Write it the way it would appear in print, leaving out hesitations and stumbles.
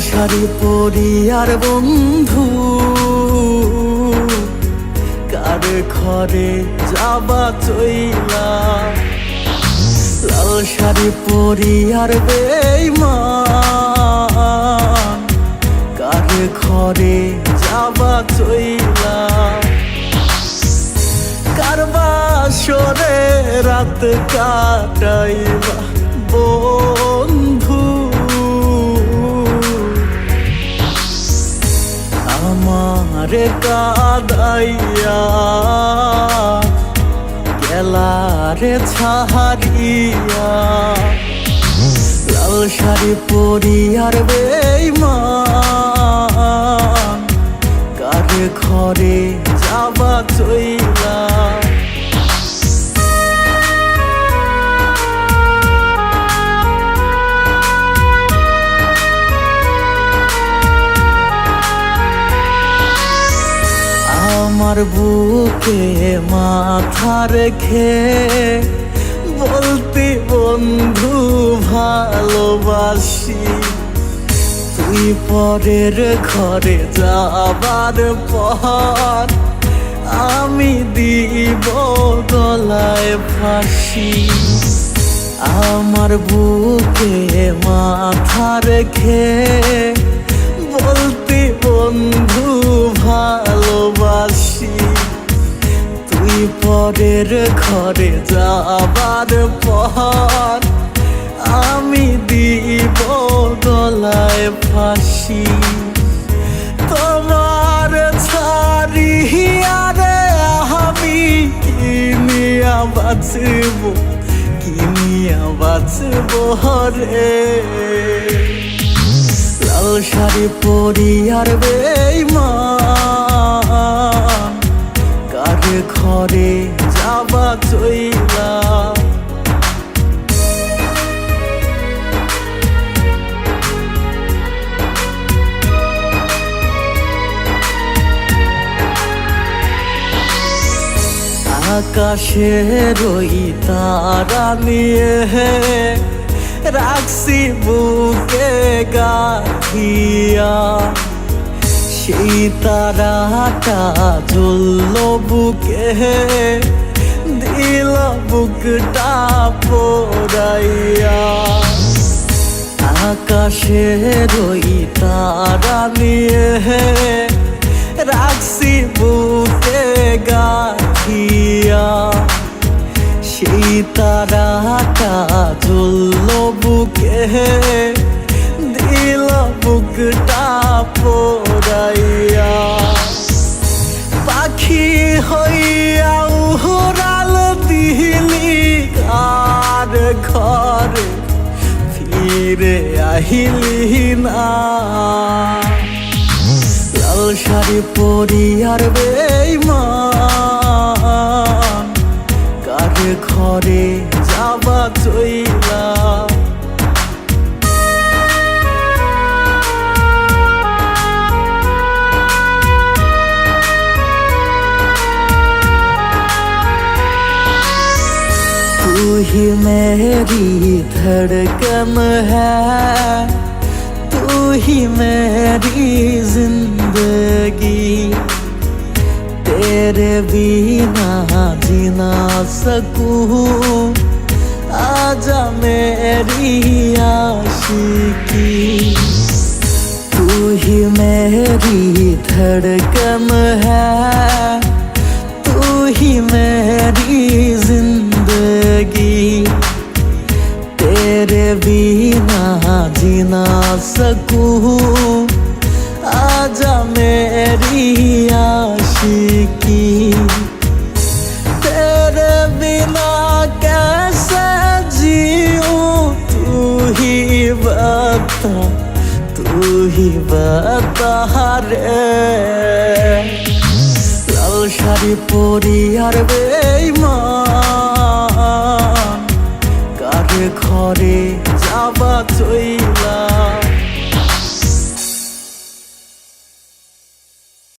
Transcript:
শাড়ি পরি আর বন্ধু কার ঘরে যাবা চইলা, লাল শাড়ি পরি আর বেঈমান কার ঘরে যাবা চইলা, কার বাসরে রাত কাটাইবা বন্ধু আমারে কাদাইয়া গেলারে ছাড়িয়া, লাল শাড়ি পরি আর বেঈমান কার ঘরে যাবা চইলা। আমার বুকে মাথা রেখে বলতি বন্ধু ভালোবাসি, তুই পরের ঘরে যাবার পর আমি দিব গলায় ফাঁসি। আমার বুকে মাথা রেখে বলতি বন্ধু ভালোবাসি, তুই পরের ঘরে যাবার পর আমি দিব গলায় ফাঁসি। তোমার ছাড়িয়া রে আমি কিনিয়া বাঁচব, কিনিয়া বাঁচব রে, লাল শাড়ি পরি আর বেঈমান কার ঘরে যাবা চইলা। আকাশের ওই তারা নিয়ে রাখছি বুকে গাথিয়া, সেই তারাটা জ্বলল বুকে দিল বুকটা পোড়াইয়া। আকাশের ওই তারা নিয়ে রাখছি বুকে গাথিয়া, সেই তারাটা জ্বলল বুকে দিল বুকটা পোড়াইয়া। পাখি হইয়া উড়াল দিলি কার ঘরে ফিরে আহিলি না, লাল শাড়ি পরি আর বেঈমান কার ঘরে যাবা চইলা। तू ही मेरी धड़कन है, तू ही मेरी जिंदगी, तेरे बिना जी ना सकूं, आजा मेरी आशिकी। तू ही मेरी धड़कन है, तू ही मेरी जिंदगी, तेरे बिना जी ना सकूं, आजा मेरी आशिकी। तेरे बिना कैसे जीऊं तू ही बता, तू ही बता रे, লাল শাড়ি পরি আর বেঈমান বাবা চই